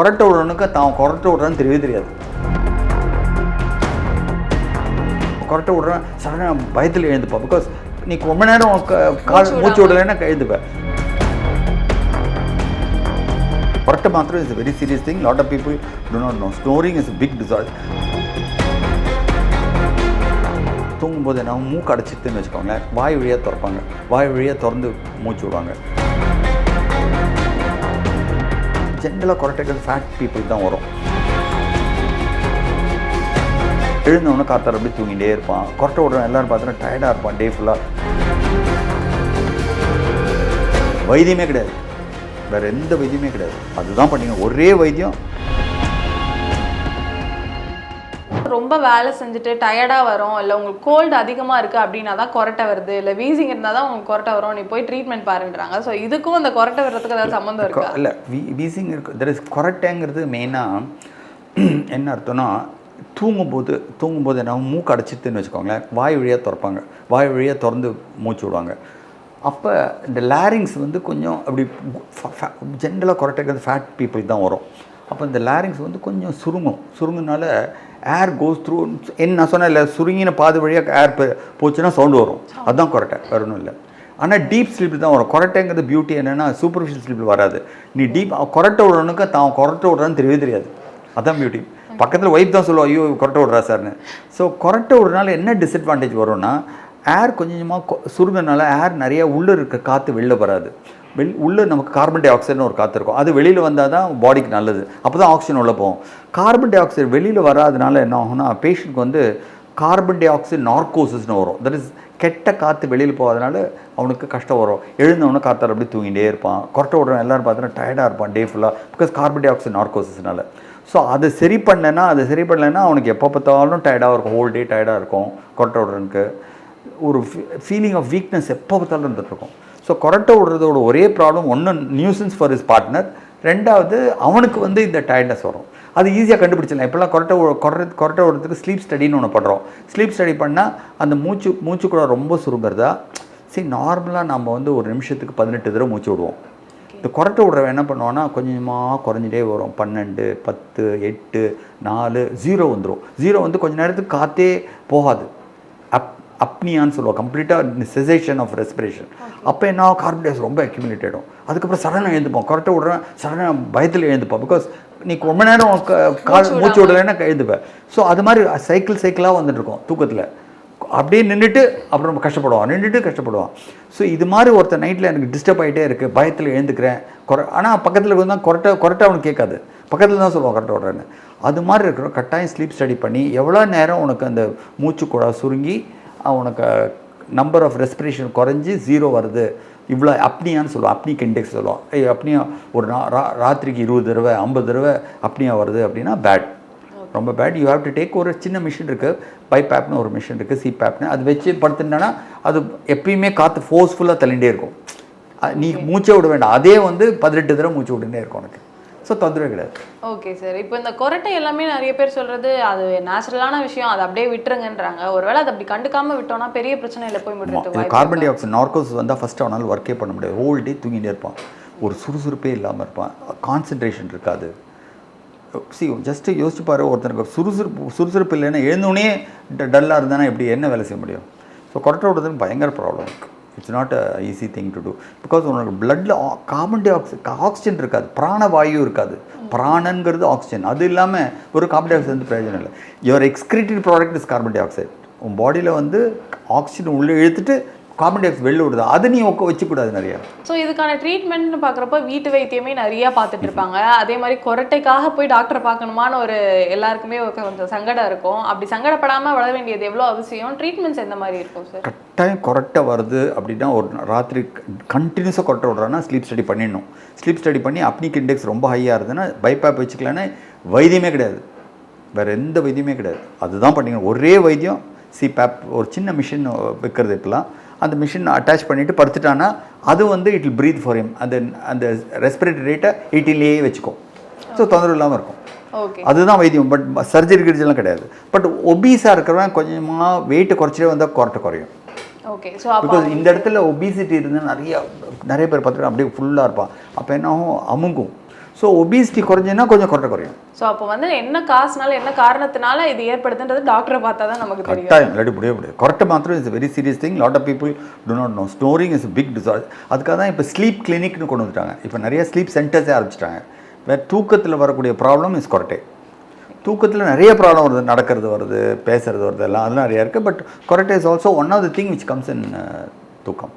கொரட்டை விடுறவனுக்கு தான் கொரட்டை விடுறான்னு தெரியவே தெரியாது. கொரட்டை விடுறேன் சடனாக பயத்தில் எழுந்துப்பா. பிகாஸ் நீ ரொம்ப நேரம் கால் மூச்சு விடலைன்னா எழுந்துப்பேன். கொரட்டை மாத்திரம் is a very serious thing. Lot of people do not know. Snoring is a big disorder. தூங்கும்போது என்ன மூக்கு அடைச்சிட்டுன்னு வச்சுக்கோங்களேன், வாய் வழியாக திறப்பாங்க, வாய் வழியாக திறந்து மூச்சு விடுவாங்க. ஜென்ரலாக கொரட்டைகள் ஃபேட் பீப்புள் தான் வரும். எழுந்தவொன்னே காத்தார் அப்படி தூங்கிட்டே இருப்பான். கொரட்டை விடுறவன் எல்லோரும் பார்த்தோன்னா டயர்டாக இருப்பான் டே ஃபுல்லாக. வைத்தியமே கிடையாது, வேறு எந்த வைத்தியமே கிடையாது. அதுதான் பண்ணிங்க ஒரே வைத்தியம். ரொம்ப வேலை செஞ்சுட்டு டயர்டாக வரும், இல்லை உங்களுக்கு கோல்டு அதிகமாக இருக்குது அப்படின்னா தான் கொரட்டை வருது, இல்லை வீசிங் இருந்தால் தான் உங்களுக்கு கொரட்டை வரும், நீ போய் ட்ரீட்மெண்ட் பாருன்றாங்க. ஸோ இதுக்கும் அந்த கொரட்டை வர்றதுக்கு ஏதாவது சம்மந்தம் இருக்கா? இல்லை, வீசிங் இருக்கு. தெர் இஸ் கொரட்டைங்கிறது மெயினாக என்ன அர்த்தம்னா, தூங்கும்போது என்ன மூக்கு அடைச்சிட்டுன்னு வச்சுக்கோங்களேன், வாய் வழியாக திறப்பாங்க, வாய் வழியாக திறந்து மூச்சு விடுவாங்க. அப்போ இந்த லேரிங்ஸ் வந்து கொஞ்சம் அப்படி ஜென்ரலாக கொரட்டைங்கிறது ஃபேட் பீப்புள் தான் வரும். அப்போ இந்த லேரிங்ஸ் வந்து கொஞ்சம் சுருங்குனால ஏர் கோஸ் த்ரூ. என்ன நான் சொன்னேன் இல்லை, சுருங்கின பாது வழியாக ஏர் போச்சுன்னா சவுண்டு வரும். அதுதான் கொரட்டை, வேறு ஒன்றும் இல்லை. ஆனால் டீப் ஸ்லீப்பில் தான் வரும். கொரட்டைங்கிறது பியூட்டி என்னென்னா சூப்பர்ஃபிஷியல் ஸ்லீப்பில் வராது. நீ டீப் கொரட்டை விடுறவனுக்கு தான் கொரட்டை விடுறான்னு தெரியவே தெரியாது. அதுதான் பியூட்டி. பக்கத்தில் ஒய்ஃப் தான் சொல்லுவோம், ஐயோ கொரட்டை விடுறா சார்னு. ஸோ கொரட்டை விடுறதுனால என்ன டிஸ்அட்வான்டேஜ் வரும்னா, ஏர் கொஞ்சமாக சுருங்கினால ஏர் நிறையா உள்ளே இருக்க காற்று வெளில வராது. உள்ளே நமக்கு கார்பன் டை ஆக்சைடுன்னு ஒரு காற்று இருக்கும், அது வெளியில் வந்தால் தான் பாடிக்கு நல்லது. அப்போ தான் ஆக்சிஜன் உள்ளே போகும். கார்பன் டை ஆக்சைடு வெளியில் வராதனால என்ன ஆகும்னா, பேஷண்ட்க்கு வந்து கார்பன் டை ஆக்சைடு நார்கோசிஸ்னு வரும். தட் இஸ் கெட்ட காற்று வெளியில் போகாதனால அவனுக்கு கஷ்டம் வரும். எழுந்தவொன்னே காற்றார் அப்படி தூங்கிட்டே இருப்பான். கொரட்டை விடுறவன் எல்லோரும் பார்த்தோன்னா டயர்டாக இருப்பான் டே ஃபுல்லாக, பிகாஸ் கார்பன் டை ஆக்சைடு நார்கோசிஸ்னால. ஸோ அது சரி பண்ணலைன்னா அவனுக்கு எப்போ பார்த்தாலும் டயர்டாக இருக்கும், ஹோல் டே டயர்டாக இருக்கும். கொரட்டை விடுறவனுக்கு ஒரு ஃபீலிங் ஆஃப் வீக்னஸ் எப்போ பார்த்தாலும் இருந்துகிட்ருக்கும். ஸோ கொரட்டை விடுறதோட ஒரே ப்ராப்ளம், ஒன்று நியூசன்ஸ் ஃபார் ஹிஸ் பார்ட்னர், ரெண்டாவது அவனுக்கு வந்து இந்த டயர்ட்னஸ் வரும். அது ஈஸியாக கண்டுபிடிச்சிடலாம். இப்போல்லாம் கொரட்டை விடுறதுக்கு ஸ்லீப் ஸ்டடின்னு ஒன்று பண்ணுறோம். ஸ்லீப் ஸ்டடி பண்ணால் அந்த மூச்சு கூட ரொம்ப சுருங்கிறதா. சரி, நார்மலாக நம்ம வந்து ஒரு நிமிஷத்துக்கு 18 தடவை மூச்சு விடுவோம். இந்த கொரட்டை விடுறவன் என்ன பண்ணுவான்னா, கொஞ்சமாக குறைஞ்சிட்டே வரும். 12, 10, 8, 4, 0 வந்துடும். 0 வந்து கொஞ்சம் நேரத்துக்கு காற்றே போகாது. அப்னியான்னு சொல்லுவோம், கம்ப்ளீட்டாக செசேஷன் ஆஃப் ரெஸ்பிரேஷன். அப்போ என்ன, கார்பன் டை ஆக்சைடு ரொம்ப அக்யூமுலேட் ஆகிடும். அதுக்கப்புறம் சடனாக எழுந்துப்போம். கொரட்டை விடுறேன் சடனாக பயத்தில் எழுந்துப்போம். பிகாஸ் நீ ரொம்ப நேரம் மூச்சு விடலைன்னா எழுந்துப்பேன். ஸோ அது மாதிரி சைக்கிளாக வந்துட்டுருக்கோம் தூக்கத்தில். அப்படியே நின்றுட்டு அப்புறம் நம்ம கஷ்டப்படுவான். ஸோ இது மாதிரி ஒருத்தர் நைட்டில் எனக்கு டிஸ்டர்ப் ஆகிட்டே இருக்குது, பயத்தில் எழுந்துக்கிறேன். ஆனால் பக்கத்தில் வந்து கொரட்டை அவனுக்கு கேட்காது, பக்கத்தில் தான் சொல்லுவான் கொரட்டை விடுறேன்னு. அது மாதிரி இருக்கிறோம். கட்டாயம் ஸ்லீப் ஸ்டடி பண்ணி எவ்வளோ நேரம் உனக்கு அந்த மூச்சு கூட சுருங்கி உனக்கு நம்பர் ஆஃப் ரெஸ்பிரேஷன் குறைஞ்சி 0 வருது, இவ்வளோ அப்னியான்னு சொல்லுவோம், அப்னிக் இண்டெக்ஸ் சொல்லுவோம். அப்னியா ஒரு ராத்திரிக்கு 20 தடவை 50 தடவை அப்னியா வருது அப்படின்னா பேட், ரொம்ப bad. You have to take ஒரு சின்ன மிஷின் இருக்குது, பைப்பேப்னு ஒரு மிஷின் இருக்குது, சிபேப்னு. அது வச்சு படுத்துட்டேன்னா அது எப்பயுமே காற்று ஃபோர்ஸ்ஃபுல்லாக தள்ளிகிட்டே இருக்கும். நீ மூச்சை விட வேண்டாம், அதே வந்து 18 தடவை மூச்சு விட்டுட்டே இருக்கும் உனக்கு. ஸோ தொந்தரவே கிடையாது. Okay sir. இப்போ இந்த கொரட்டை எல்லாமே நிறைய பேர் சொல்கிறது அது நேச்சுரலான விஷயம், அதை அப்படியே விட்டுருங்கன்றாங்க. ஒருவேளை அதை அப்படி கண்டுக்காமல் விட்டோம்னா பெரிய பிரச்சனையில் போய் முடியும். கார்பன் டை ஆக்சைடு நார்கோசிஸ் வந்தால் ஃபஸ்ட்டு அவனால் ஒர்க்கே பண்ண முடியாது. ஹோல் டே தூங்கிட்டே இருப்பான், ஒரு சுறுசுறுப்பே இல்லாமல் இருப்பான், கான்சன்ட்ரேஷன் இருக்காது. ஜஸ்ட்டு யோசிச்சு பாரு, ஒருத்தருக்கு சுறுசுறுப்பு இல்லைன்னா எழுந்தோடனே டல்லாக இருந்தானா எப்படி என்ன வேலை செய்ய முடியும்? ஸோ கொரட்டை விடுறதுக்கு பயங்கர ப்ராப்ளம் இருக்குது. It's not a easy thing to do. Because உனக்கு பிளட்டில் கார்பன் டை ஆக்சிஜன் இருக்காது, பிராணவாயு இருக்காது. பிராணங்கிறது ஆக்சிஜன், அது இல்லாமல் ஒரு கார்பன் டை ஆக்சைடு வந்து பிரயோஜனம் இல்லை. Your excreted product is carbon di oxide. உன் பாடியில் வந்து ஆக்சிஜன் உள்ளே இழுத்துட்டு கார்பன் டை ஆக்சைடு வெளில விடுது, அது நீ வச்சுக்கூடாது நிறையா. ஸோ இதுக்கான ட்ரீட்மெண்ட்னு பார்க்குறப்ப வீட்டு வைத்தியமே நிறையா பார்த்துட்டு இருப்பாங்க. அதே மாதிரி கொரட்டைக்காக போய் டாக்டரை பார்க்கணுமான்னு ஒரு எல்லாருக்குமே கொஞ்சம் சங்கடம் இருக்கும். அப்படி சங்கடப்படாமல் வளர வேண்டியது எவ்வளோ அவசியம்? ட்ரீட்மெண்ட்ஸ் எந்த மாதிரி இருக்கும் சார்? கட்டாயம் கொரட்டை வருது அப்படின்னா ஒரு ராத்திரி கண்டினியூஸாக கொரட்டை விடுறான்னா ஸ்லீப் ஸ்டடி பண்ணிடணும். ஸ்லீப் ஸ்டடி பண்ணி அப்னிக் இண்டெக்ஸ் ரொம்ப ஹையாக இருந்ததுன்னா பைப்பேப் வச்சுக்கலான்னா வைத்தியமே கிடையாது, வேறு எந்த வைத்தியமே கிடையாது. அதுதான் பண்ணிங்க ஒரே வைத்தியம். சிபேப் ஒரு சின்ன மிஷின் வைக்கிறது, இப்போலாம் அந்த மிஷின் அட்டாச் பண்ணிவிட்டு படுத்துட்டான்னா அது வந்து it will breathe for him. அந்த ரெஸ்பிரேட்டரி ரேட்டை 80லேயே வச்சுக்கும். ஸோ தொந்தரவு இல்லாமல் இருக்கும். அதுதான் வைத்தியம். பட் சர்ஜரி கிரிஜெல்லாம் கிடையாது. பட் ஒபீஸாக இருக்கிறவன் கொஞ்சமாக வெயிட்டை குறைச்சிட்டே வந்தால் கொரட்டை குறையும். பிகாஸ் இந்த இடத்துல ஒபிசிட்டி இருந்தால் நிறைய பேர் பார்த்துட்டு அப்படியே ஃபுல்லாக இருப்பான். அப்போ என்ன ஆகும், அமுங்கும். ஸோ ஒபிசிட்டி குறைஞ்சுன்னா கொஞ்சம் குறையும். ஸோ அப்போ வந்து என்ன காசுனால என்ன காரணத்தினால இது ஏற்படுதுன்றது டாக்டரை பார்த்தா தான் நமக்கு தெரியும். கட்டாயம் இல்லாட்டி முடியாது. கொரட்டை மாத்திரம் is very serious thing. Lot of people do not know. Snoring is big disorder. அதுக்காக தான் இப்போ ஸ்லீப் கிளினிக்னு கொண்டு வந்துட்டாங்க. இப்போ நிறைய ஸ்லீப் சென்டர்ஸே ஆரம்பிச்சிட்டாங்க. வேறு தூக்கத்தில் வரக்கூடிய ப்ராப்ளம் இஸ் கொரட்டை. தூக்கத்தில் நிறைய ப்ராப்ளம் வருது, நடக்கிறது வருது, பேசுறது வருது, எல்லாம் அதெல்லாம் நிறையா இருக்குது. பட் கொரட்டை is also one of the thing which comes in தூக்கம்.